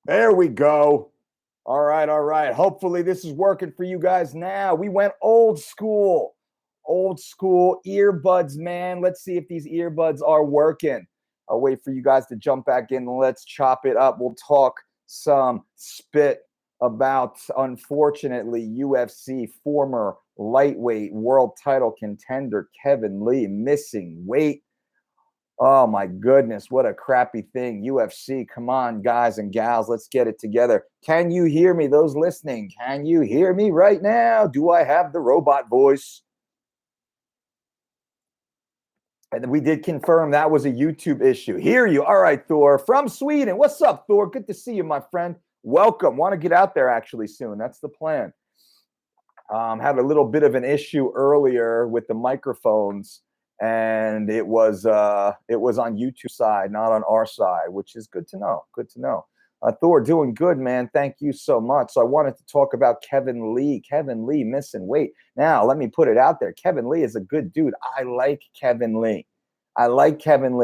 There we go. All right, all right. Hopefully this is working for you guys now. We went old school earbuds, man. Let's see if these earbuds are working. I'll wait for you guys to jump back in and let's chop it up. We'll talk some spit about, unfortunately, UFC former lightweight world title contender Kevin Lee missing weight. Oh my goodness, what a crappy thing. UFC, come on, guys and gals, let's get it together. Can you hear me? Those listening, can you hear me right now? Do I have the robot voice? And we did confirm that was a YouTube issue. Hear you. All right, Thor from Sweden. What's up, Thor? Good to see you, my friend. Welcome. Want to get out there actually soon. That's the plan. Had a little bit of an issue earlier with the microphones, and it was on YouTube side, not on our side, which is good to know. Good to know. Thor, doing good, man. Thank you so much. So I wanted to talk about Kevin Lee. Kevin Lee missing weight. Now, let me put it out there. Kevin Lee is a good dude. I like Kevin Lee.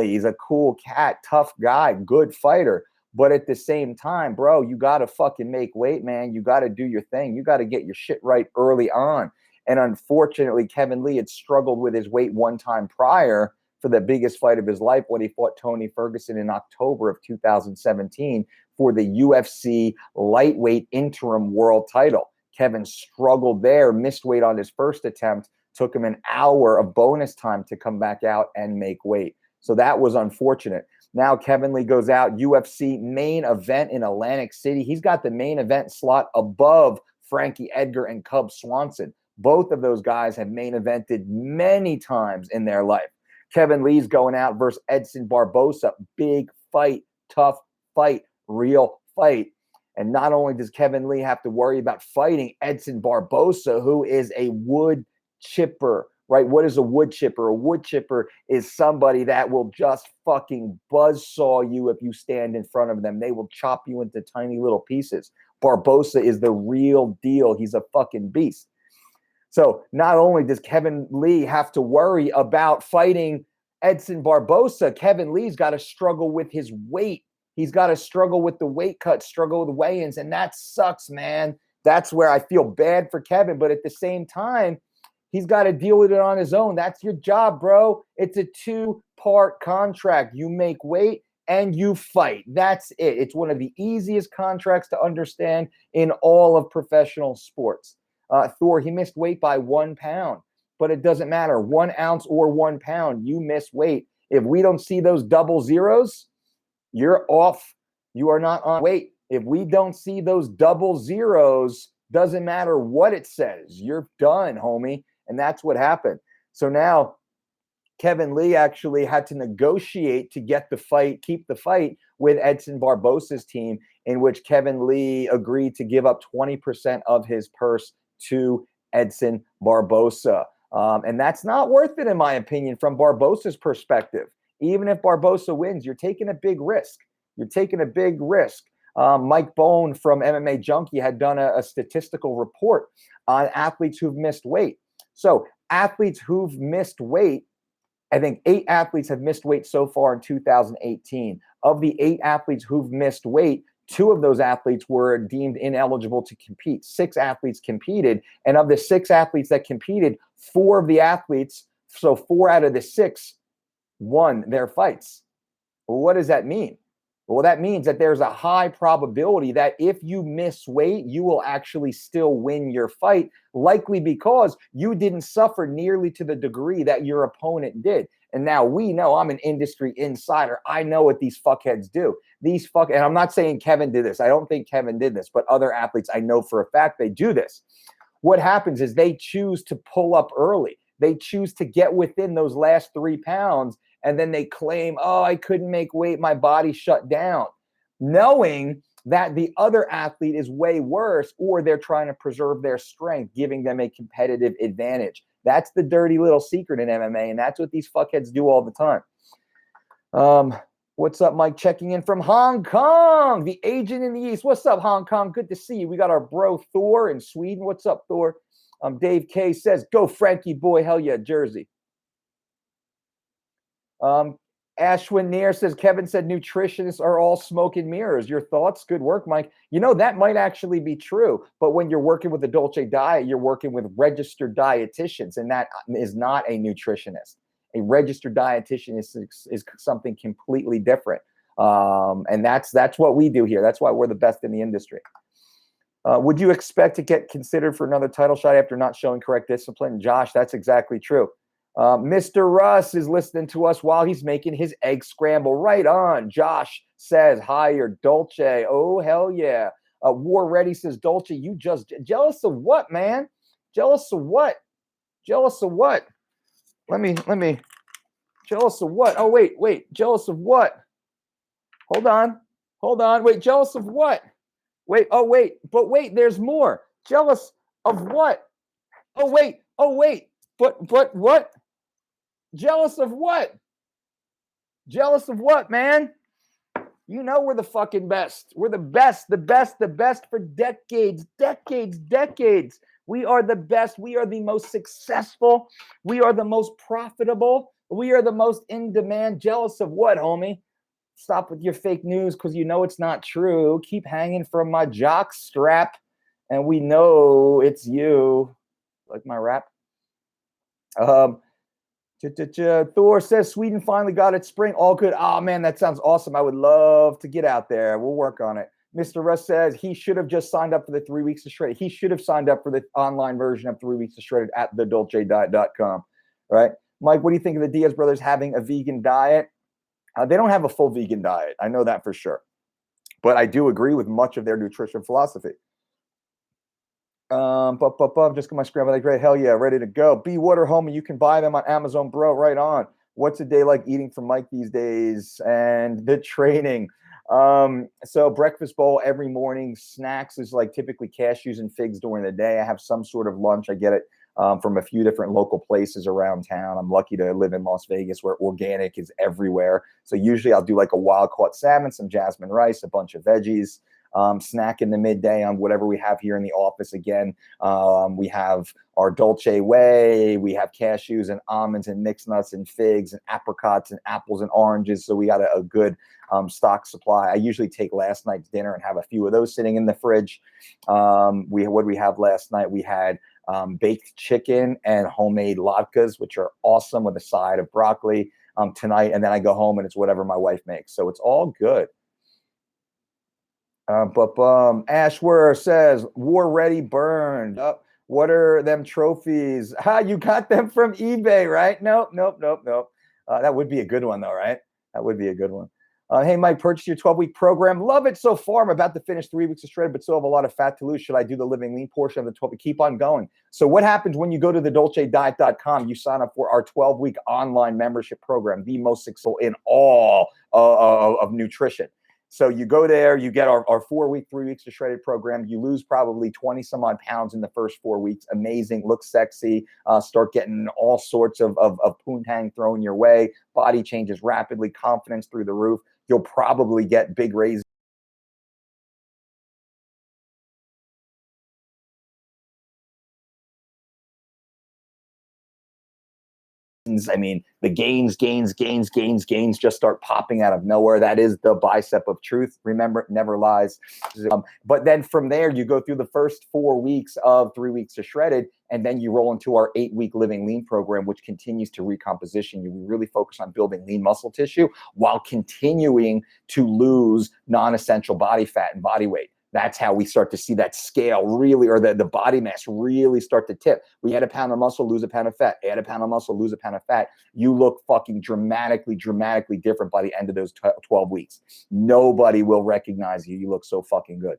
He's a cool cat, tough guy, good fighter. But at the same time, bro, you got to fucking make weight, man. You got to do your thing. You got to get your shit right early on. And unfortunately, Kevin Lee had struggled with his weight one time prior for the biggest fight of his life when he fought Tony Ferguson in October of 2017 for the UFC lightweight interim world title. Kevin struggled there, missed weight on his first attempt, took him an hour of bonus time to come back out and make weight. So that was unfortunate. Now Kevin Lee goes out, UFC main event in Atlantic City. He's got the main event slot above Frankie Edgar and Cub Swanson. Both of those guys have main evented many times in their life. Kevin Lee's going out versus Edson Barbosa. Big fight, tough fight, real fight. And not only does Kevin Lee have to worry about fighting Edson Barbosa, who is a wood chipper, right? What is a wood chipper? A wood chipper is somebody that will just fucking buzzsaw you if you stand in front of them. They will chop you into tiny little pieces. Barbosa is the real deal. He's a fucking beast. So not only does Kevin Lee have to worry about fighting Edson Barbosa, Kevin Lee's got to struggle with his weight. He's got to struggle with the weight cut, struggle with weigh-ins, and that sucks, man. That's where I feel bad for Kevin. But at the same time, he's got to deal with it on his own. That's your job, bro. It's a two-part contract. You make weight and you fight. That's it. It's one of the easiest contracts to understand in all of professional sports. Thor, he missed weight by 1 pound, but it doesn't matter. 1 ounce or 1 pound, you miss weight. If we don't see those double zeros, you're off. You are not on weight. If we don't see those double zeros, doesn't matter what it says. You're done, homie. And that's what happened. So now Kevin Lee actually had to negotiate to get the fight, keep the fight with Edson Barbosa's team, in which Kevin Lee agreed to give up 20% of his purse to Edson Barbosa. And that's not worth it, in my opinion, from Barbosa's perspective. Even if Barbosa wins, you're taking a big risk. Mike Bone from MMA Junkie had done a statistical report on athletes who've missed weight. So athletes who've missed weight, I think 8 athletes have missed weight so far in 2018. Of the 8 athletes who've missed weight, 2 of those athletes were deemed ineligible to compete. 6 athletes competed. And of the 6 athletes that competed, 4 of the athletes, so 4 out of the 6, won their fights. Well, what does that mean? Well, that means that there's a high probability that if you miss weight, you will actually still win your fight, likely because you didn't suffer nearly to the degree that your opponent did. And now we know, I'm an industry insider. I know what these fuckheads do. And I'm not saying Kevin did this. I don't think Kevin did this, but other athletes, I know for a fact they do this. What happens is they choose to pull up early. They choose to get within those last 3 pounds, and then they claim, oh, I couldn't make weight, my body shut down, knowing that the other athlete is way worse, or they're trying to preserve their strength, giving them a competitive advantage. That's the dirty little secret in MMA, and that's what these fuckheads do all the time. What's up, Mike? Checking in from Hong Kong, the agent in the East. What's up, Hong Kong? Good to see you. We got our bro Thor in Sweden. What's up, Thor? Dave K says, go Frankie boy, hell yeah, Jersey. Ashwin Nair says, Kevin said nutritionists are all smoke and mirrors. Your thoughts? Good work, Mike. You know, that might actually be true. But when you're working with the Dolce diet, you're working with registered dietitians, and that is not a nutritionist. A registered dietitian is something completely different. And that's what we do here. That's why we're the best in the industry. Would you expect to get considered for another title shot after not showing correct discipline? Josh, that's exactly true. Mr. Russ is listening to us while he's making his egg scramble. Right on. Josh says, hi, you're Dolce. Oh, hell yeah. War Ready says, Dolce, you just jealous of what, man? Jealous of what? Jealous of what? Let me, jealous of what? Oh, wait. Jealous of what? Hold on. Wait, jealous of what? But wait, there's more. Jealous of what? Oh, wait. But what? Jealous of what? Jealous of what, man? You know we're the fucking best. We're the best for decades. We are the best. We are the most successful. We are the most profitable. We are the most in demand. Jealous of what, homie? Stop with your fake news because you know it's not true. Keep hanging from my jock strap, and we know it's you. Like my rap. Thor says Sweden finally got its spring. All good. Oh, man, that sounds awesome. I would love to get out there. We'll work on it. Mr. Russ says he should have just signed up for the 3 weeks of shredded. He should have signed up for the online version of 3 weeks of shredded at thedolcediet.com. Right? Mike, what do you think of the Diaz brothers having a vegan diet? They don't have a full vegan diet. I know that for sure. But I do agree with much of their nutrition philosophy. Just got my scrambled egg great. Hell yeah, ready to go. Be Water Homie, you can buy them on Amazon, bro. Right on. What's a day like eating for Mike these days? And the training. So breakfast bowl every morning. Snacks is like typically cashews and figs during the day. I have some sort of lunch. I get it from a few different local places around town. I'm lucky to live in Las Vegas where organic is everywhere. So usually I'll do like a wild caught salmon, some jasmine rice, a bunch of veggies. Snack in the midday on whatever we have here in the office. Again, we have our Dolce Whey, we have cashews and almonds and mixed nuts and figs and apricots and apples and oranges. So we got a good stock supply. I usually take last night's dinner and have a few of those sitting in the fridge. What did we have last night? We had baked chicken and homemade latkes, which are awesome with a side of broccoli tonight. And then I go home and it's whatever my wife makes. So it's all good. Ashwer says, War Ready burned up. What are them trophies? You got them from eBay, right? Nope. That would be a good one though, right? That would be a good one. Hey, Mike, purchase your 12-week program. Love it so far. I'm about to finish 3 weeks of shredded, but still have a lot of fat to lose. Should I do the living lean portion of the 12 week? Keep on going. So what happens when you go to thedolcediet.com, you sign up for our 12-week online membership program, the most successful in all of nutrition. So you go there, you get our 4 week, 3 weeks of shredded program. You lose probably 20 some odd pounds in the first 4 weeks. Amazing, look sexy, start getting all sorts of poontang thrown your way. Body changes rapidly, confidence through the roof. You'll probably get big raises. I mean, the gains just start popping out of nowhere. That is the bicep of truth. Remember, it never lies. But then from there, you go through the first 4 weeks of 3 weeks of shredded, and then you roll into our 8-week living lean program, which continues to recomposition you. We really focus on building lean muscle tissue while continuing to lose non-essential body fat and body weight. That's how we start to see that scale really, or the body mass really start to tip. We add a pound of muscle, lose a pound of fat, add a pound of muscle, lose a pound of fat. You look fucking dramatically different by the end of those 12 weeks. Nobody will recognize you. You look so fucking good.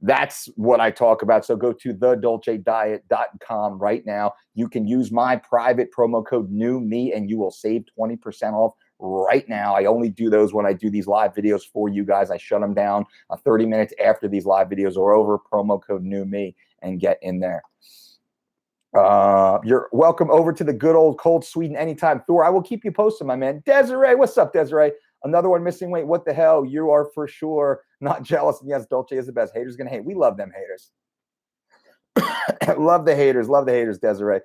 That's what I talk about. So go to thedolcediet.com right now. You can use my private promo code NEWME and you will save 20% off right now. I only do those when I do these live videos for you guys. I shut them down 30 minutes after these live videos are over. Promo code NEWME and get in there. You're welcome over to the good old cold Sweden anytime. Thor, I will keep you posted, my man. Desiree, what's up, Desiree? Another one missing weight. What the hell? You are for sure not jealous. And yes, Dolce is the best. Haters gonna hate. We love them haters. Love the haters, Desiree.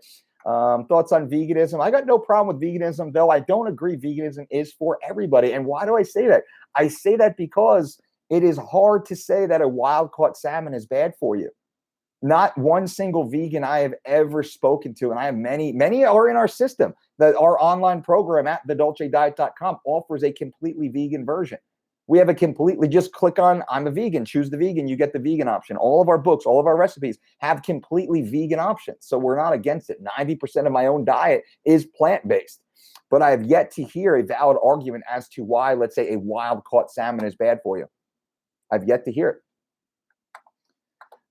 Thoughts on veganism? I got no problem with veganism, though I don't agree veganism is for everybody. And why do I say that? I say that because it is hard to say that a wild-caught salmon is bad for you. Not one single vegan I have ever spoken to, and I have many are in our system, that our online program at thedolcediet.com offers a completely vegan version. We have a completely, just click on I'm a vegan, choose the vegan, you get the vegan option. All of our books, all of our recipes have completely vegan options. So we're not against it. 90% of my own diet is plant-based. But I have yet to hear a valid argument as to why, let's say, a wild-caught salmon is bad for you. I've yet to hear it.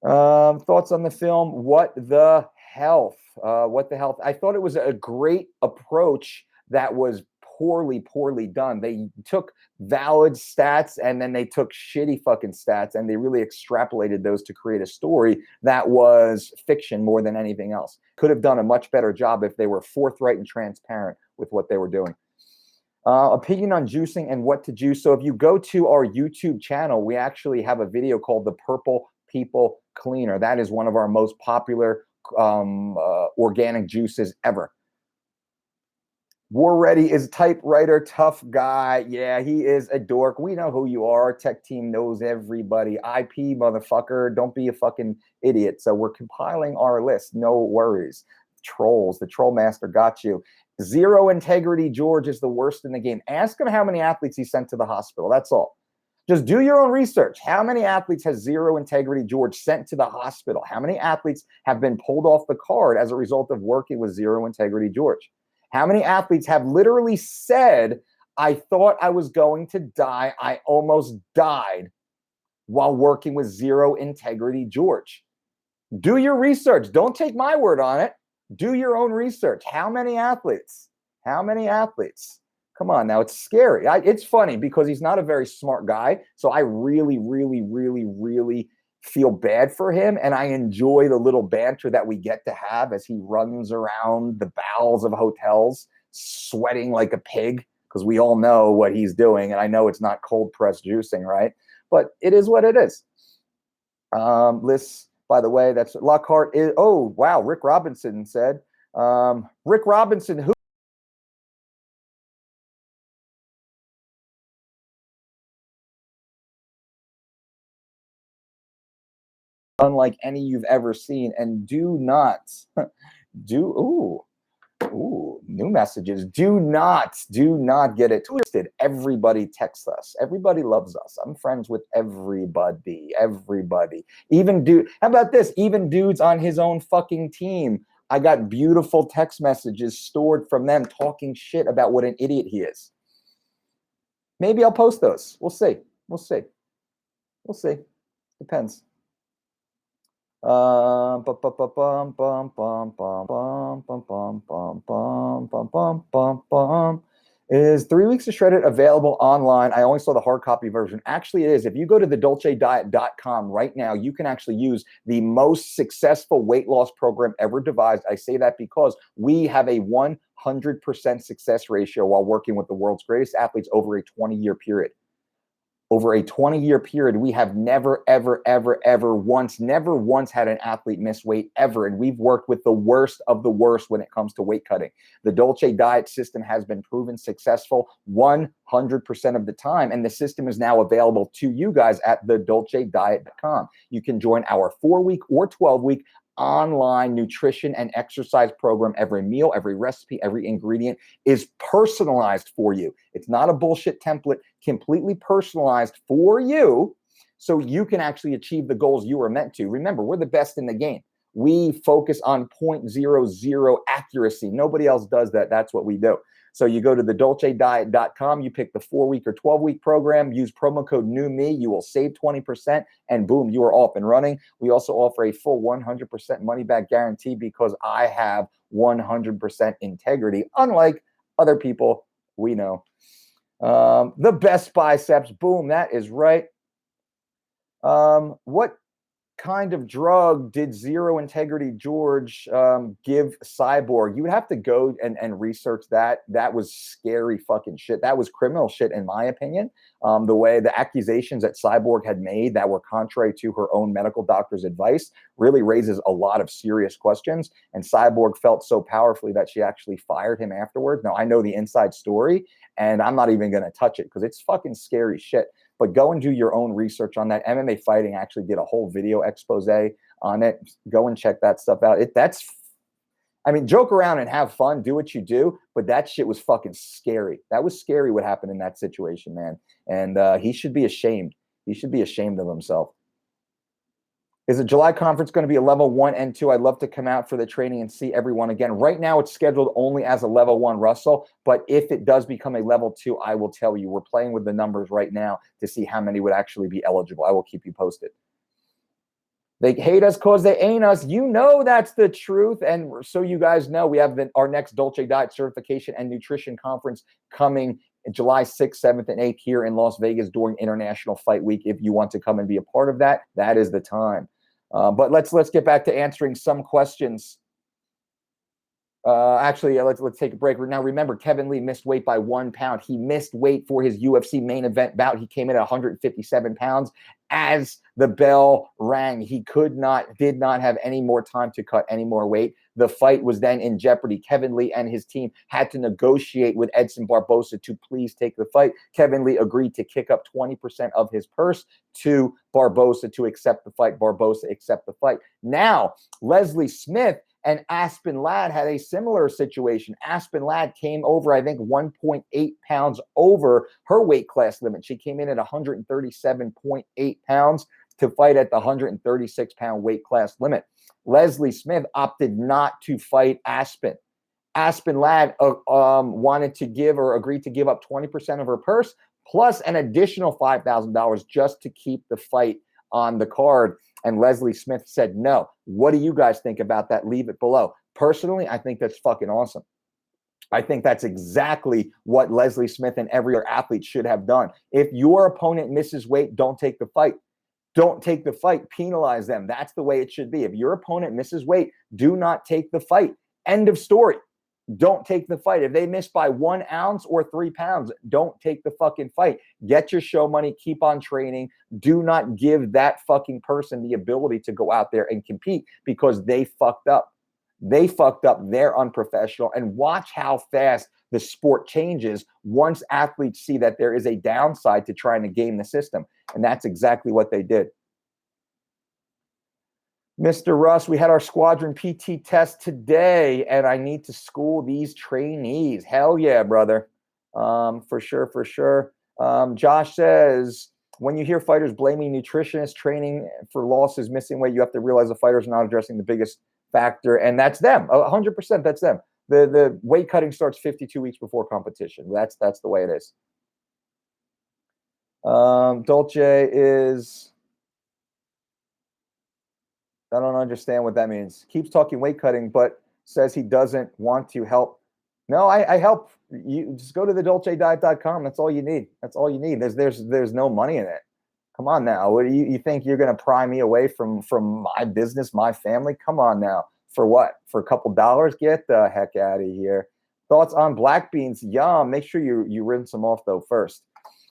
Thoughts on the film? What the health? What the health? I thought it was a great approach that was poorly done. They took valid stats and then they took shitty fucking stats and they really extrapolated those to create a story that was fiction more than anything else. Could have done a much better job if they were forthright and transparent with what they were doing. Opinion on juicing and what to juice. So if you go to our YouTube channel, we actually have a video called The Purple People Cleaner. That is one of our most popular organic juices ever. War Ready is typewriter, tough guy. Yeah, he is a dork. We know who you are. Our tech team knows everybody. IP, motherfucker. Don't be a fucking idiot. So we're compiling our list. No worries. Trolls. The Troll Master got you. Zero integrity George is the worst in the game. Ask him how many athletes he sent to the hospital. That's all. Just do your own research. How many athletes has Zero Integrity George sent to the hospital? How many athletes have been pulled off the card as a result of working with Zero Integrity George? How many athletes have literally said, I thought I was going to die. I almost died while working with Zero Integrity George? Do your research. Don't take my word on it. Do your own research. How many athletes? How many athletes? Come on now, it's scary. It's funny because he's not a very smart guy. So I really feel bad for him. And I enjoy the little banter that we get to have as he runs around the bowels of hotels, sweating like a pig, because we all know what he's doing. And I know it's not cold press juicing, right? But it is what it is. Lists, by the way, that's Lockhart is, oh, wow. Rick Robinson said, Rick Robinson, who? Unlike any you've ever seen, and do not ooh, new messages. Do not get it twisted. Everybody texts us. Everybody loves us. I'm friends with everybody. Even how about this? Even dudes on his own fucking team. I got beautiful text messages stored from them talking shit about what an idiot he is. Maybe I'll post those. We'll see. Depends. Is 3 Weeks to Shred It available online? I only saw the hard copy version. Actually, it is. If you go to thedolcediet.com right now, you can actually use the most successful weight loss program ever devised. I say that because we have a 100% success ratio while working with the world's greatest athletes over a 20-year period. Over a 20-year period, we have never once had an athlete miss weight ever. And we've worked with the worst of the worst when it comes to weight cutting. The Dolce Diet system has been proven successful 100% of the time. And the system is now available to you guys at thedolcediet.com. You can join our 4-week or 12-week online nutrition and exercise program. Every meal, every recipe, every ingredient is personalized for you. It's not a bullshit template, completely personalized for you so you can actually achieve the goals you were meant to. Remember, we're the best in the game. We focus on 0.00 accuracy. Nobody else does that. That's what we do. So you go to thedolcediet.com, you pick the 4-week or 12-week program, use promo code NEWME, you will save 20%, and boom, you are off and running. We also offer a full 100% money-back guarantee because I have 100% integrity, unlike other people we know. The best biceps, boom, that is right. What kind of drug did Zero Integrity George give Cyborg? You would have to go and research that. That was scary fucking shit. That was criminal shit, in my opinion. The way the accusations that Cyborg had made that were contrary to her own medical doctor's advice really raises a lot of serious questions. And Cyborg felt so powerfully that she actually fired him afterwards. Now, I know the inside story, and I'm not even going to touch it because it's fucking scary shit. But go and do your own research on that. MMA Fighting actually did a whole video expose on it. Go and check that stuff out. I mean, joke around and have fun, do what you do, but that shit was fucking scary. That was scary what happened in that situation, man. And he should be ashamed. He should be ashamed of himself. Is the July conference going to be a level 1 and 2? I'd love to come out for the training and see everyone again. Right now, it's scheduled only as a level 1, Russell. But if it does become a level 2, I will tell you. We're playing with the numbers right now to see how many would actually be eligible. I will keep you posted. They hate us because they ain't us. You know that's the truth. And so you guys know, we have our next Dolce Diet Certification and Nutrition Conference coming July 6th, 7th, and 8th here in Las Vegas during International Fight Week. If you want to come and be a part of that, that is the time. But let's get back to answering some questions. Actually, let's take a break. Now, remember, Kevin Lee missed weight by 1 pound. He missed weight for his UFC main event bout. He came in at 157 pounds. As the bell rang, he did not have any more time to cut any more weight. The fight was then in jeopardy. Kevin Lee and his team had to negotiate with Edson Barbosa to please take the fight. Kevin Lee agreed to kick up 20% of his purse to Barbosa to accept the fight. Barbosa accept the fight. Now, Leslie Smith and Aspen Ladd had a similar situation. Aspen Ladd came over, I think, 1.8 pounds over her weight class limit. She came in at 137.8 pounds to fight at the 136-pound weight class limit. Leslie Smith opted not to fight Aspen. Aspen Ladd wanted to give or agreed to give up 20% of her purse plus an additional $5,000 just to keep the fight on the card. And Leslie Smith said no. What do you guys think about that? Leave it below. Personally, I think that's fucking awesome. I think that's exactly what Leslie Smith and every other athlete should have done. If your opponent misses weight, don't take the fight. Don't take the fight. Penalize them. That's the way it should be. If your opponent misses weight, do not take the fight. End of story. Don't take the fight. If they miss by 1 ounce or 3 pounds, don't take the fucking fight. Get your show money. Keep on training. Do not give that fucking person the ability to go out there and compete because they fucked up. They fucked up. They're unprofessional. And watch how fast the sport changes once athletes see that there is a downside to trying to game the system. And that's exactly what they did. Mr. Russ, we had our squadron PT test today, and I need to school these trainees. Hell yeah, brother. For sure. Josh says, when you hear fighters blaming nutritionists training for losses, missing weight, you have to realize the fighters are not addressing the biggest factor, and that's them. 100%, that's them. The weight cutting starts 52 weeks before competition. That's the way it is. Dolce is... I don't understand what that means. Keeps talking weight cutting, but says he doesn't want to help. No, I help. You just go to the dolcediet.com. That's all you need. That's all you need. There's no money in it. Come on now. What do you think you're going to pry me away from my business, my family? Come on now. For what? For a couple dollars? Get the heck out of here. Thoughts on black beans? Yum. Make sure you rinse them off though first.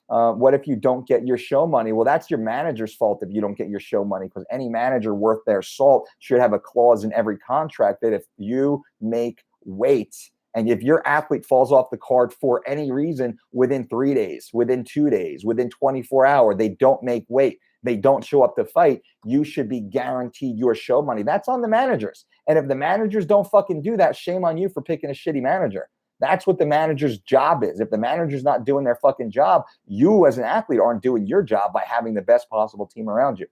What if you don't get your show money? Well, that's your manager's fault if you don't get your show money, because any manager worth their salt should have a clause in every contract that if you make weight and if your athlete falls off the card for any reason within 3 days, within 2 days, within 24 hours, they don't make weight, they don't show up to fight, you should be guaranteed your show money. That's on the managers. And if the managers don't fucking do that, shame on you for picking a shitty manager. That's what the manager's job is. If the manager's not doing their fucking job, you as an athlete aren't doing your job by having the best possible team around you.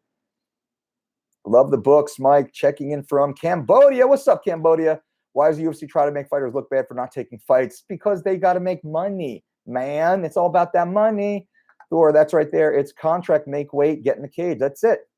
Love the books, Mike. Checking in from Cambodia. What's up, Cambodia? Why does the UFC try to make fighters look bad for not taking fights? Because they got to make money, man. It's all about that money. Thor, that's right there. It's contract, make weight, get in the cage. That's it.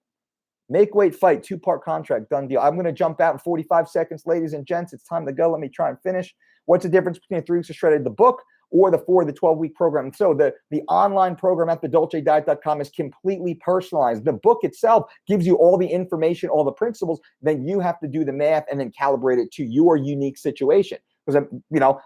Make weight, fight, 2-part contract, done deal. I'm going to jump out in 45 seconds, ladies and gents. It's time to go. Let me try and finish. What's the difference between 3 Weeks of Shredded, the book, or the 12-week program. So the online program at thedolcediet.com is completely personalized. The book itself gives you all the information, all the principles. Then you have to do the math and then calibrate it to your unique situation. Because,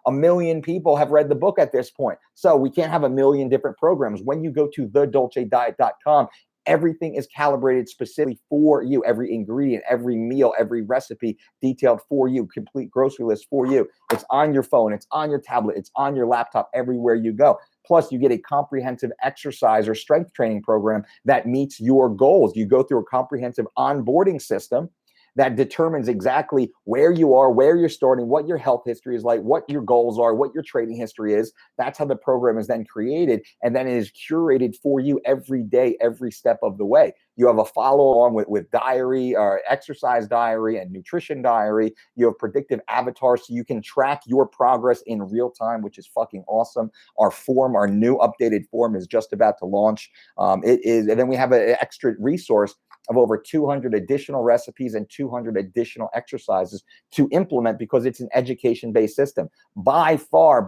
a million people have read the book at this point. So we can't have a million different programs. When you go to thedolcediet.com, everything is calibrated specifically for you. Every ingredient, every meal, every recipe detailed for you, complete grocery list for you. It's on your phone, it's on your tablet, it's on your laptop, everywhere you go. Plus, you get a comprehensive exercise or strength training program that meets your goals. You go through a comprehensive onboarding system that determines exactly where you are, where you're starting, what your health history is like, what your goals are, what your training history is. That's how the program is then created. And then it is curated for you every day, every step of the way. You have a follow along with diary or exercise diary and nutrition diary. You have predictive avatars so you can track your progress in real time, which is fucking awesome. Our new updated form is just about to launch. And then we have an extra resource of over 200 additional recipes and 200 additional exercises to implement because it's an education-based system. By far,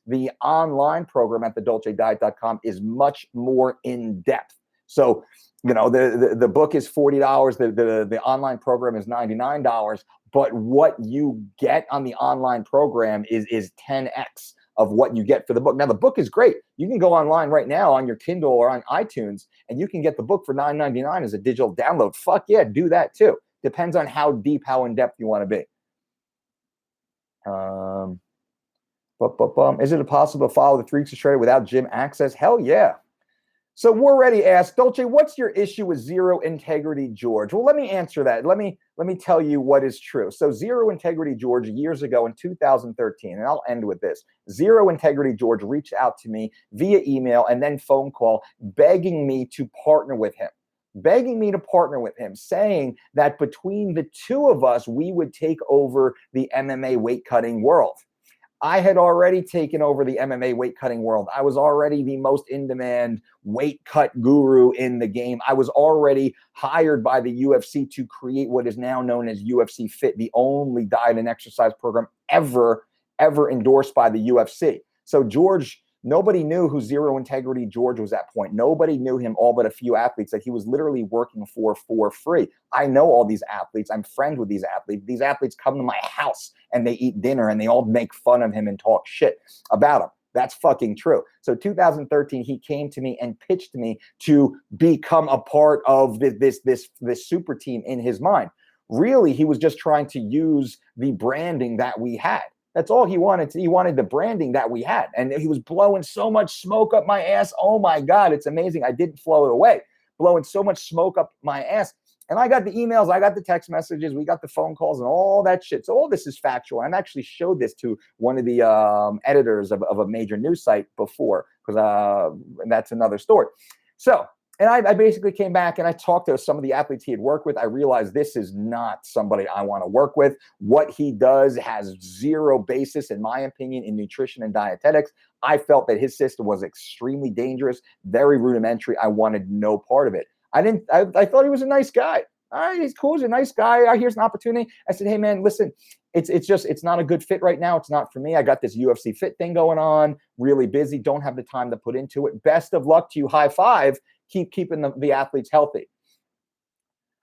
the online program at thedolcediet.com is much more in-depth. So, the book is $40, the online program is $99, but what you get on the online program is 10x of what you get for the book. Now, the book is great. You can go online right now on your Kindle or on iTunes, and you can get the book for $9.99 as a digital download. Fuck yeah, do that too. Depends on how deep, how in-depth you want to be. Is it possible to follow the 3 Weeks of Shredded without gym access? Hell yeah. So we're ready. Asked, Dolce, what's your issue with Zero Integrity George? Well, let me answer that. Let me tell you what is true. So Zero Integrity George, years ago in 2013, and I'll end with this. Zero Integrity George reached out to me via email and then phone call, begging me to partner with him. Saying that between the two of us, we would take over the MMA weight cutting world. I had already taken over the MMA weight cutting world. I was already the most in-demand weight cut guru in the game. I was already hired by the UFC to create what is now known as UFC Fit, the only diet and exercise program ever endorsed by the UFC. So George, nobody knew who Zero Integrity George was at that point. Nobody knew him, all but a few athletes that he was literally working for free. I know all these athletes. I'm friends with these athletes. These athletes come to my house and they eat dinner and they all make fun of him and talk shit about him. That's fucking true. So 2013, he came to me and pitched me to become a part of this super team in his mind. Really, he was just trying to use the branding that we had. That's all he wanted. He wanted the branding that we had. And he was blowing so much smoke up my ass. Oh my God, it's amazing. I didn't flow it away. Blowing so much smoke up my ass. And I got the emails, I got the text messages, we got the phone calls and all that shit. So all this is factual. I've actually showed this to one of the editors of a major news site before, because that's another story. So, and I basically came back and I talked to some of the athletes he had worked with. I realized this is not somebody I want to work with. What he does has zero basis, in my opinion, in nutrition and dietetics. I felt that his system was extremely dangerous, very rudimentary. I wanted no part of it. I thought he was a nice guy. All right, he's cool. He's a nice guy. Here's an opportunity. I said, hey man, listen, it's not a good fit right now. It's not for me. I got this UFC Fit thing going on, really busy. Don't have the time to put into it. Best of luck to you. High five. Keep keeping the athletes healthy.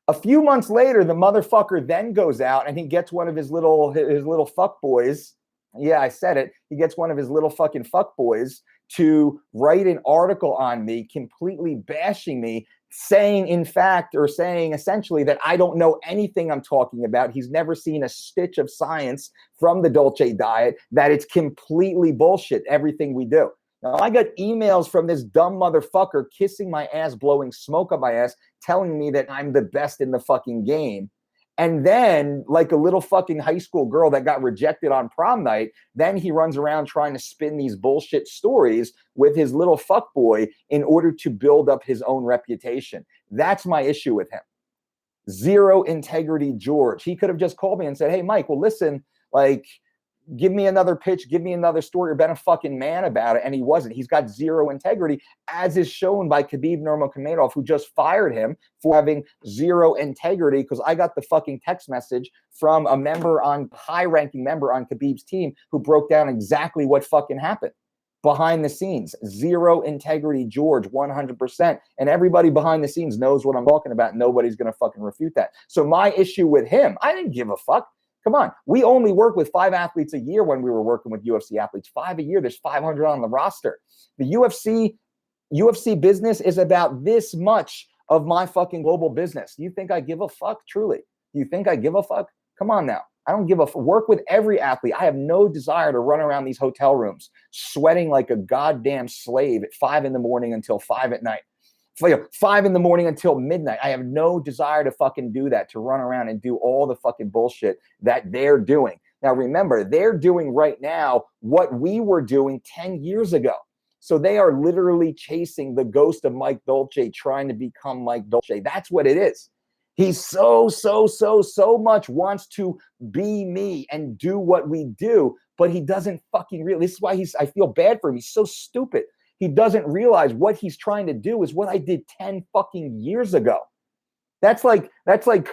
A few months later, the motherfucker then goes out and he gets one of his little fuck boys. Yeah, I said it. He gets one of his little fucking fuck boys to write an article on me, completely bashing me, saying essentially that I don't know anything I'm talking about. He's never seen a stitch of science from the Dolce diet, that it's completely bullshit, everything we do. Now, I got emails from this dumb motherfucker kissing my ass, blowing smoke up my ass, telling me that I'm the best in the fucking game. And then, like a little fucking high school girl that got rejected on prom night, then he runs around trying to spin these bullshit stories with his little fuckboy in order to build up his own reputation. That's my issue with him. Zero Integrity George. He could have just called me and said, hey, Mike, well, listen, like, give me another pitch, give me another story, or been a fucking man about it. And he wasn't. He's got zero integrity, as is shown by Khabib Nurmagomedov, who just fired him for having zero integrity, because I got the fucking text message from a high-ranking member on Khabib's team who broke down exactly what fucking happened. Behind the scenes, zero integrity, George, 100%. And everybody behind the scenes knows what I'm talking about. Nobody's going to fucking refute that. So my issue with him, I didn't give a fuck. Come on. We only work with 5 athletes a year when we were working with UFC athletes. 5 a year. There's 500 on the roster. The UFC business is about this much of my fucking global business. Do you think I give a fuck? Truly. Do you think I give a fuck? Come on now. I don't give a work with every athlete. I have no desire to run around these hotel rooms sweating like a goddamn slave at 5 in the morning until 5 at night. 5 in the morning until midnight. I have no desire to fucking do that, to run around and do all the fucking bullshit that they're doing. Now, remember, they're doing right now what we were doing 10 years ago. So they are literally chasing the ghost of Mike Dolce, trying to become Mike Dolce. That's what it is. He so much wants to be me and do what we do, but he doesn't fucking realize. This is why I feel bad for him. He's so stupid. He doesn't realize what he's trying to do is what I did 10 fucking years ago. That's like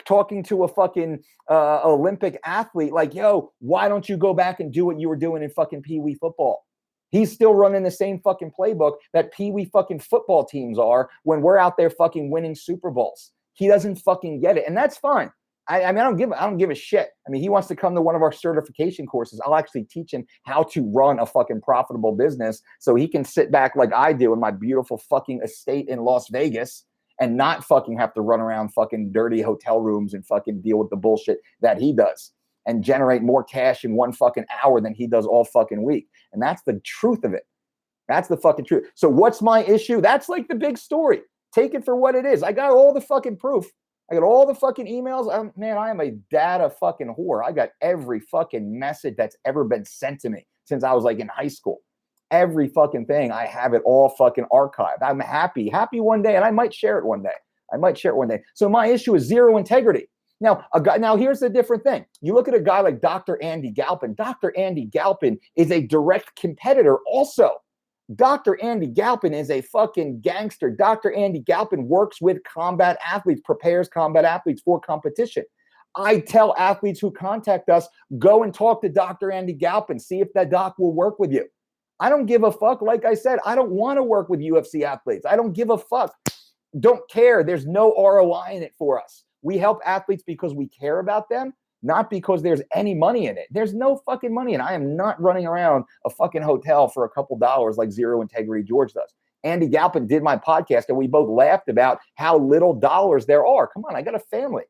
talking to a fucking Olympic athlete, like, yo, why don't you go back and do what you were doing in fucking Pee Wee football? He's still running the same fucking playbook that Pee Wee fucking football teams are when we're out there fucking winning Super Bowls. He doesn't fucking get it, and that's fine. I mean, I don't give a shit. I mean, he wants to come to one of our certification courses. I'll actually teach him how to run a fucking profitable business, so he can sit back like I do in my beautiful fucking estate in Las Vegas and not fucking have to run around fucking dirty hotel rooms and fucking deal with the bullshit that he does and generate more cash in 1 fucking hour than he does all fucking week. And that's the truth of it. That's the fucking truth. So what's my issue? That's like the big story. Take it for what it is. I got all the fucking proof. I got all the fucking emails. I am a data fucking whore. I got every fucking message that's ever been sent to me since I was like in high school. Every fucking thing. I have it all fucking archived. I'm happy one day, and I might share it one day. So my issue is zero integrity. Now here's the different thing. You look at a guy like Dr. Andy Galpin. Dr. Andy Galpin is a direct competitor also. Dr. Andy Galpin is a fucking gangster. Dr. Andy Galpin works with combat athletes, prepares combat athletes for competition. I tell athletes who contact us, go and talk to Dr. Andy Galpin, see if that doc will work with you. I don't give a fuck. Like I said, I don't want to work with UFC athletes. I don't give a fuck. Don't care. There's no ROI in it for us. We help athletes because we care about them, not because there's any money in it. There's no fucking money, and I am not running around a fucking hotel for a couple dollars like Zero Integrity George does. Andy Galpin did my podcast, and we both laughed about how little dollars there are. Come on, I got a family.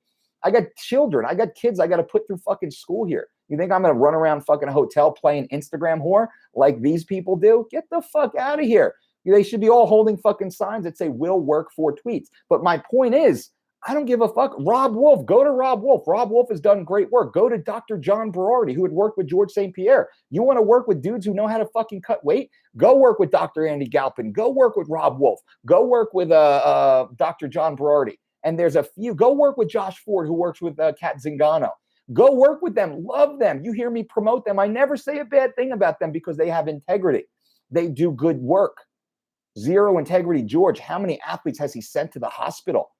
I got children. I got kids I got to put through fucking school here. You think I'm going to run around fucking hotel playing Instagram whore like these people do? Get the fuck out of here. They should be all holding fucking signs that say, will work for tweets. But my point is, I don't give a fuck. Rob Wolf, go to Rob Wolf. Rob Wolf has done great work. Go to Dr. John Berardi, who had worked with George St. Pierre. You want to work with dudes who know how to fucking cut weight? Go work with Dr. Andy Galpin. Go work with Rob Wolf. Go work with Dr. John Berardi. And there's a few. Go work with Josh Ford, who works with Kat Zingano. Go work with them. Love them. You hear me promote them. I never say a bad thing about them because they have integrity. They do good work. Zero Integrity George, how many athletes has he sent to the hospital?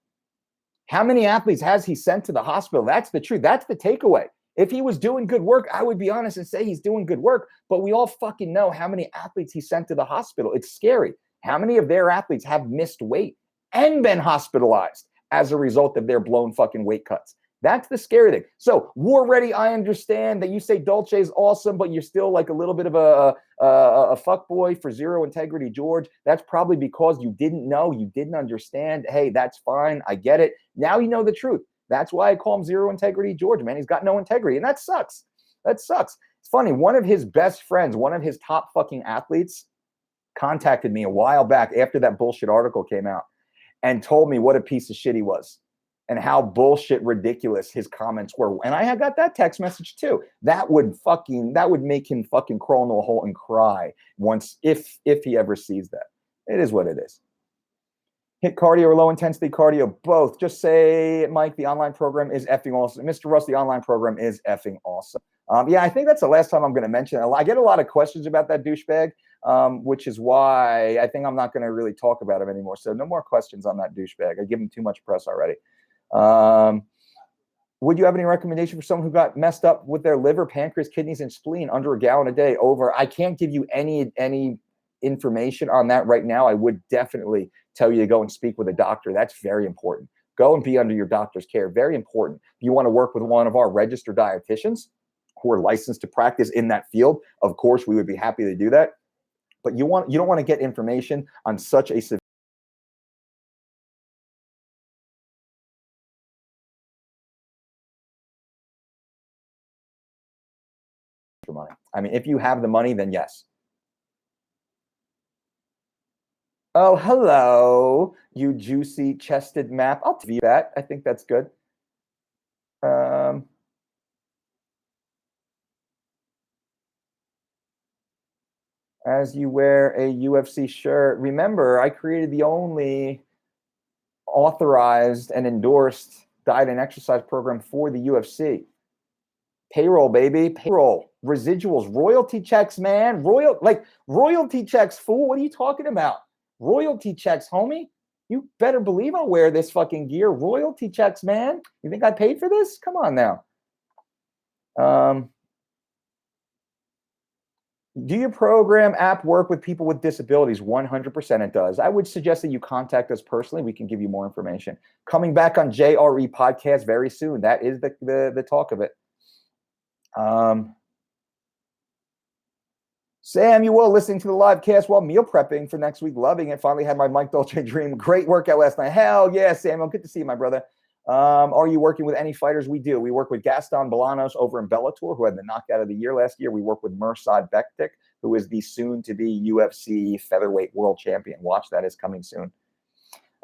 How many athletes has he sent to the hospital? That's the truth. That's the takeaway. If he was doing good work, I would be honest and say he's doing good work. But we all fucking know how many athletes he sent to the hospital. It's scary. How many of their athletes have missed weight and been hospitalized as a result of their blown fucking weight cuts? That's the scary thing. So War Ready, I understand that you say Dolce is awesome, but you're still like a little bit of a fuckboy for Zero Integrity George. That's probably because you didn't know, you didn't understand. Hey, that's fine. I get it. Now you know the truth. That's why I call him Zero Integrity George, man. He's got no integrity, and that sucks. That sucks. It's funny. One of his best friends, one of his top fucking athletes, contacted me a while back after that bullshit article came out and told me what a piece of shit he was and how bullshit ridiculous his comments were. And I got that text message too. That would make him fucking crawl into a hole and cry once if he ever sees that. It is what it is. Hit cardio or low intensity cardio, both. Just say, Mike, the online program is effing awesome. Mr. Russ, the online program is effing awesome. Yeah, I think that's the last time I'm going to mention it. I get a lot of questions about that douchebag, which is why I think I'm not going to really talk about him anymore. So no more questions on that douchebag. I give him too much press already. Would you have any recommendation for someone who got messed up with their liver, pancreas, kidneys, and spleen under a gallon a day? Over. I can't give you any information on that right now. I would definitely tell you to go and speak with a doctor. That's very important. Go and be under your doctor's care. Very important. If you want to work with one of our registered dietitians who are licensed to practice in that field, of course, we would be happy to do that. But you don't want to get information on such a severe money. I mean, if you have the money, then yes. Oh, hello, you juicy chested map. I'll view that. I think that's good. As you wear a UFC shirt, remember, I created the only authorized and endorsed diet and exercise program for the UFC. Payroll, baby, payroll, residuals, royalty checks, man, royalty checks, fool. What are you talking about? Royalty checks, homie. You better believe I'll wear this fucking gear. Royalty checks, man. You think I paid for this? Come on now. Do your program app work with people with disabilities? 100% it does. I would suggest that you contact us personally. We can give you more information. Coming back on JRE podcast very soon. That is the talk of it. Samuel, listening to the live cast while meal prepping for next week. Loving it. Finally had my Mike Dolce dream. Great workout last night. Hell yeah, Samuel. Good to see you, my brother. Are you working with any fighters? We do. We work with Gaston Bolanos over in Bellator, who had the knockout of the year last year. We work with Mirsad Bektik, who is the soon-to-be UFC featherweight world champion. Watch, that is coming soon.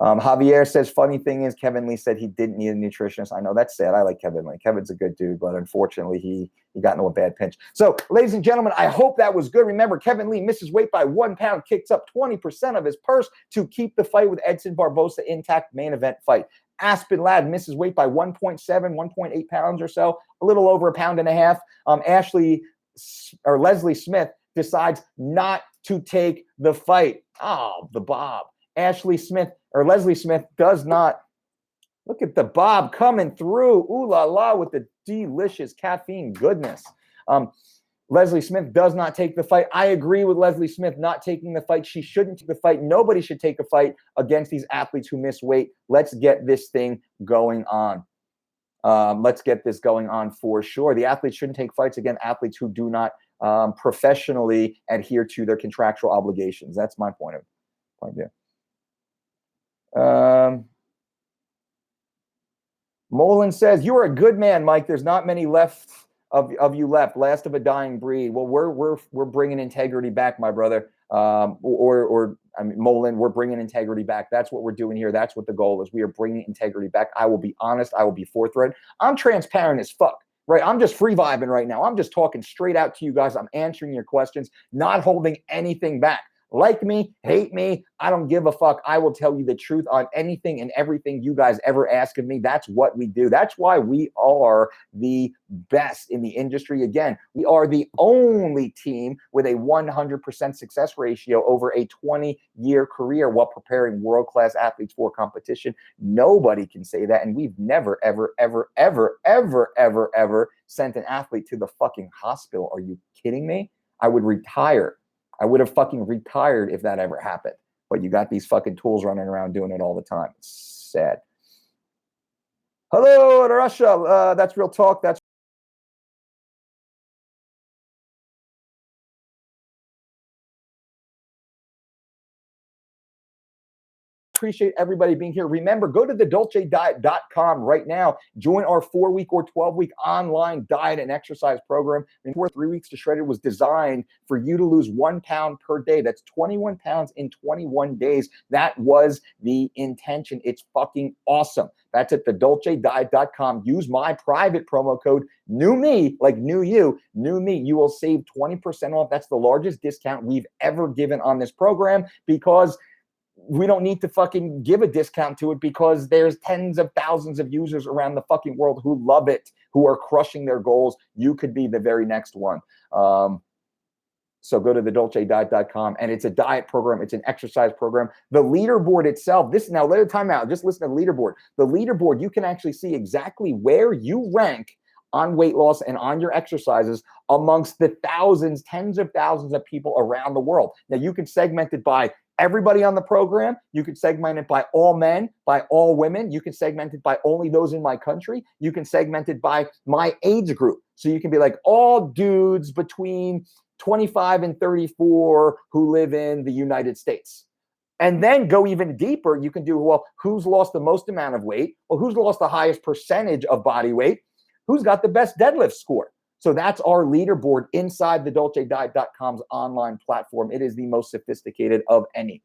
Javier says, funny thing is, Kevin Lee said he didn't need a nutritionist. I know, that's sad. I like Kevin Lee. Kevin's a good dude, but unfortunately, he got into a bad pinch. So, ladies and gentlemen, I hope that was good. Remember, Kevin Lee misses weight by 1 pound, kicks up 20% of his purse to keep the fight with Edson Barbosa intact, main event fight. Aspen Ladd misses weight by 1.7, 1.8 pounds or so, a little over 1.5 pounds. Leslie Smith decides not to take the fight. Oh, the Bob. Leslie Smith does not. Look at the Bob coming through. Ooh la la with the delicious caffeine goodness. Leslie Smith does not take the fight. I agree with Leslie Smith not taking the fight. She shouldn't take the fight. Nobody should take a fight against these athletes who miss weight. Let's get this thing going on. Let's get this going on for sure. The athletes shouldn't take fights against athletes who do not professionally adhere to their contractual obligations. That's my point of view. Molin says, you are a good man, Mike. There's not many left of you left. Last of a dying breed. Well, we're bringing integrity back, my brother. I mean, Molin, we're bringing integrity back. That's what we're doing here. That's what the goal is. We are bringing integrity back. I will be honest. I will be forthright. I'm transparent as fuck. Right. I'm just free vibing right now. I'm just talking straight out to you guys. I'm answering your questions, not holding anything back. Like me, hate me, I don't give a fuck. I will tell you the truth on anything and everything you guys ever ask of me. That's what we do. That's why we are the best in the industry. Again, we are the only team with a 100% success ratio over a 20-year career while preparing world-class athletes for competition. Nobody can say that. And we've never, ever, ever, ever, ever, ever, ever sent an athlete to the fucking hospital. Are you kidding me? I would retire. I would have fucking retired if that ever happened. But you got these fucking tools running around doing it all the time. It's sad. Hello, Russia. That's real talk. That's appreciate everybody being here. Remember, go to thedolcediet.com right now. Join our 4-week or 12-week online diet and exercise program. And 3 weeks to Shredded was designed for you to lose 1 pound per day. That's 21 pounds in 21 days. That was the intention. It's fucking awesome. That's at thedolcediet.com. Use my private promo code, new me, like new you, new me. You will save 20% off. That's the largest discount we've ever given on this program because we don't need to fucking give a discount to it because there's tens of thousands of users around the fucking world who love it, who are crushing their goals. You could be the very next one. So go to thedolcediet.com, and it's a diet program. It's an exercise program. The leaderboard itself, now let it time out. Just listen to the leaderboard. The leaderboard, you can actually see exactly where you rank on weight loss and on your exercises amongst the thousands, tens of thousands of people around the world. Now you can segment it by everybody on the program. You can segment it by all men, by all women. You can segment it by only those in my country. You can segment it by my age group. So you can be like all dudes between 25 and 34 who live in the United States. And then go even deeper. You can do, well, who's lost the most amount of weight? Well, who's lost the highest percentage of body weight? Who's got the best deadlift score? So that's our leaderboard inside the DolceDiet.com's online platform. It is the most sophisticated of any.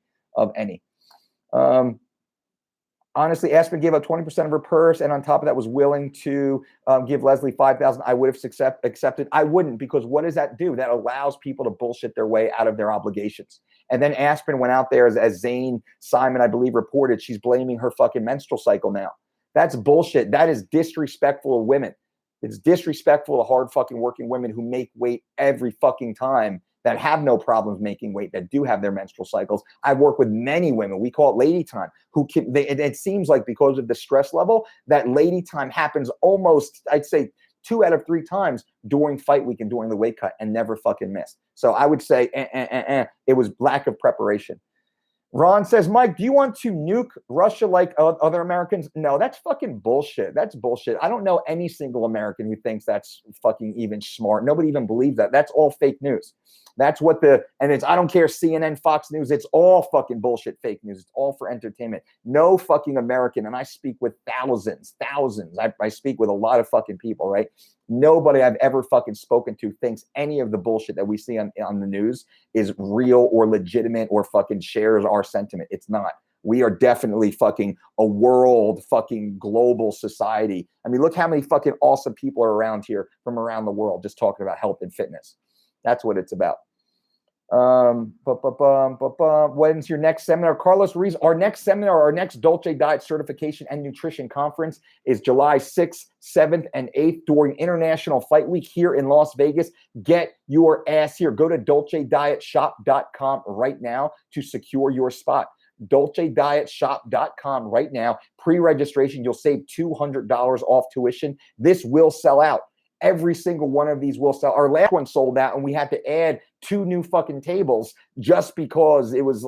Honestly, Aspen gave up 20% of her purse, and on top of that was willing to give Leslie $5,000. I would have accepted. I wouldn't, because what does that do? That allows people to bullshit their way out of their obligations. And then Aspen went out there, as Zane Simon, I believe, reported, she's blaming her fucking menstrual cycle now. That's bullshit. That is disrespectful of women. It's disrespectful to hard fucking working women who make weight every fucking time, that have no problems making weight, that do have their menstrual cycles. I work with many women, we call it lady time, who can, it seems like because of the stress level, that lady time happens almost, I'd say 2 out of 3 times during fight week and during the weight cut, and never fucking missed. So I would say it was lack of preparation. Ron says, Mike, do you want to nuke Russia like other Americans? No, that's fucking bullshit. That's bullshit. I don't know any single American who thinks that's fucking even smart. Nobody even believes that. That's all fake news. That's what I don't care, CNN, Fox News, it's all fucking bullshit, fake news. It's all for entertainment. No fucking American, and I speak with thousands. I speak with a lot of fucking people, right? Nobody I've ever fucking spoken to thinks any of the bullshit that we see on the news is real or legitimate or fucking shares our sentiment. It's not. We are definitely fucking a world fucking global society. I mean, look how many fucking awesome people are around here from around the world just talking about health and fitness. That's what it's about. When's your next seminar? Carlos Ruiz, our next seminar, our next Dolce Diet Certification and Nutrition Conference is July 6th, 7th, and 8th during International Fight Week here in Las Vegas. Get your ass here. Go to DolceDietShop.com right now to secure your spot. DolceDietShop.com right now. Pre-registration, you'll save $200 off tuition. This will sell out. Every single one of these will sell. Our last one sold out, and we had to add 2 new fucking tables just because it was,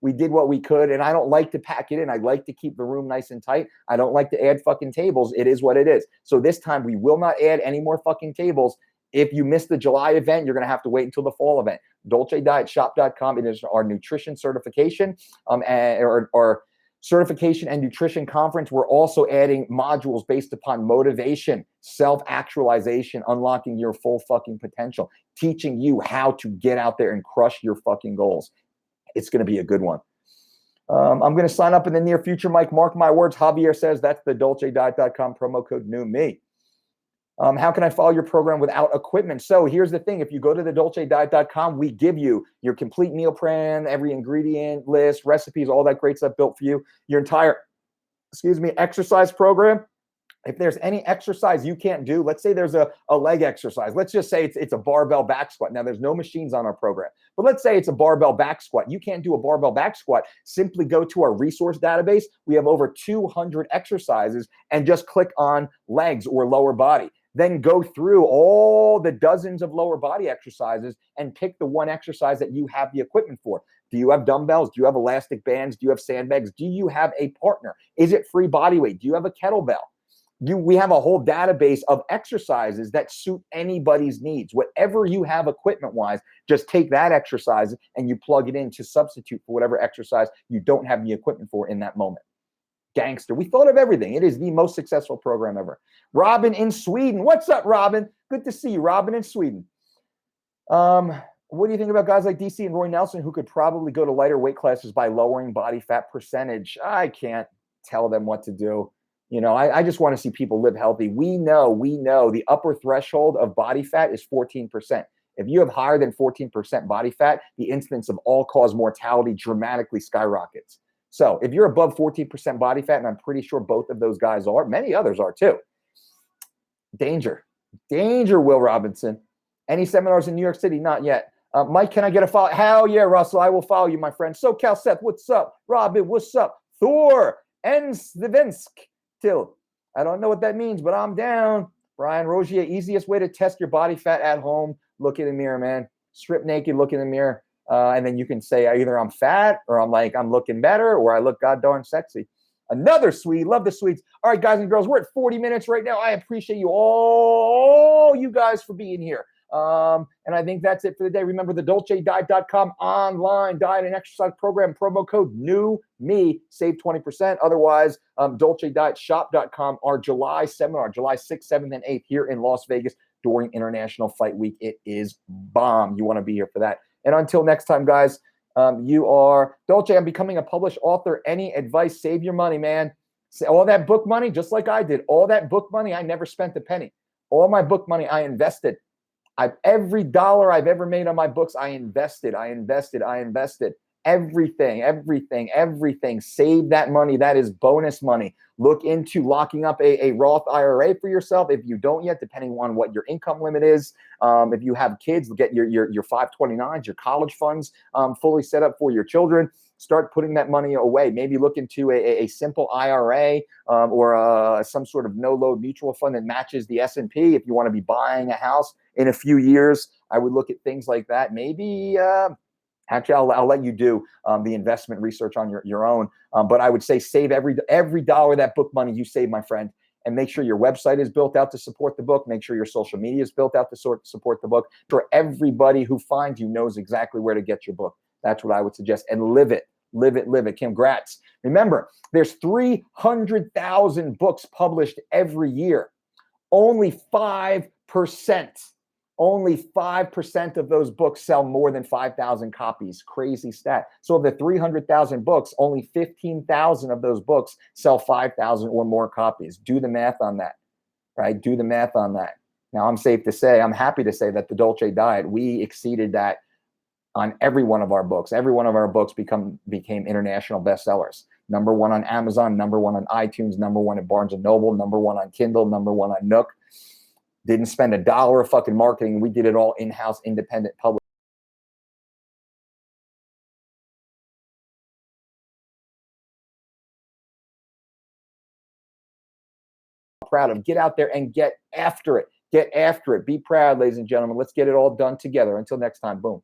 we did what we could. And I don't like to pack it in. I like to keep the room nice and tight. I don't like to add fucking tables. It is what it is. So this time we will not add any more fucking tables. If you missed the July event, you're going to have to wait until the fall event. DolceDietShop.com. It is our nutrition certification, or certification and nutrition conference. We're also adding modules based upon motivation, self-actualization, unlocking your full fucking potential, teaching you how to get out there and crush your fucking goals. It's going to be a good one. I'm going to sign up in the near future, Mike. Mark my words. Javier says that's the DolceDiet.com promo code new me. How can I follow your program without equipment? So here's the thing. If you go to the DolceDiet.com, we give you your complete meal plan, every ingredient list, recipes, all that great stuff built for you, your entire, exercise program. If there's any exercise you can't do, let's say there's a leg exercise. Let's just say it's a barbell back squat. Now, there's no machines on our program, but let's say it's a barbell back squat. You can't do a barbell back squat. Simply go to our resource database. We have over 200 exercises, and just click on legs or lower body. Then go through all the dozens of lower body exercises and pick the one exercise that you have the equipment for. Do you have dumbbells? Do you have elastic bands? Do you have sandbags? Do you have a partner? Is it free body weight? Do you have a kettlebell? We have a whole database of exercises that suit anybody's needs. Whatever you have equipment-wise, just take that exercise and you plug it in to substitute for whatever exercise you don't have the equipment for in that moment. Gangster. We thought of everything. It is the most successful program ever. Robin in Sweden. What's up, Robin? Good to see you, Robin in Sweden. What do you think about guys like DC and Roy Nelson who could probably go to lighter weight classes by lowering body fat percentage? I can't tell them what to do. You know, I just want to see people live healthy. We know the upper threshold of body fat is 14%. If you have higher than 14% body fat, the incidence of all-cause mortality dramatically skyrockets. So if you're above 14% body fat, and I'm pretty sure both of those guys are, many others are too, danger, Will Robinson. Any seminars in New York City? Not yet. Mike, can I get a follow? Hell yeah, Russell. I will follow you, my friend. SoCal Seth, what's up? Robin, what's up? Thor, Ensvivensk, Till. I don't know what that means, but I'm down. Brian Rogier, easiest way to test your body fat at home. Look in the mirror, man. Strip naked, look in the mirror. And then you can say either I'm fat or I'm looking better or I look god darn sexy. Another Swede. Love the Swedes. All right, guys and girls, we're at 40 minutes right now. I appreciate you all you guys for being here. And I think that's it for the day. Remember the DolceDiet.com online diet and exercise program, promo code new me, save 20%. Otherwise, DolceDietShop.com, our July seminar, July 6th, 7th, and 8th here in Las Vegas during International Fight Week. It is bomb. You want to be here for that. And until next time, guys, you are Dolce. I'm becoming a published author. Any advice? Save your money, man. All that book money, just like I did. All that book money, I never spent a penny. All my book money, I invested. Every dollar I've ever made on my books, I invested. Everything. Save that money. That is bonus money. Look into locking up a Roth IRA for yourself. If you don't yet, depending on what your income limit is. If you have kids, get your 529s, your college funds fully set up for your children. Start putting that money away. Maybe look into a simple IRA or some sort of no-load mutual fund that matches the S&P. If you want to be buying a house in a few years, I would look at things like that. Maybe actually, I'll let you do the investment research on your own. But I would say save every dollar that book money you save, my friend, and make sure your website is built out to support the book. Make sure your social media is built out to support the book. For everybody who finds you knows exactly where to get your book. That's what I would suggest. And live it. Congrats. Remember, there's 300,000 books published every year. Only 5% of those books sell more than 5,000 copies. Crazy stat. So of the 300,000 books, only 15,000 of those books sell 5,000 or more copies. Do the math on that, right? Do the math on that. Now, I'm happy to say that the Dolce Diet, we exceeded that on every one of our books. Every one of our books became international bestsellers. Number one on Amazon, number one on iTunes, number one at Barnes & Noble, number one on Kindle, number one on Nook. Didn't spend $1 of fucking marketing. We did it all in-house, independent public. Proud of. Get out there and get after it. Be proud, ladies and gentlemen. Let's get it all done together. Until next time, boom.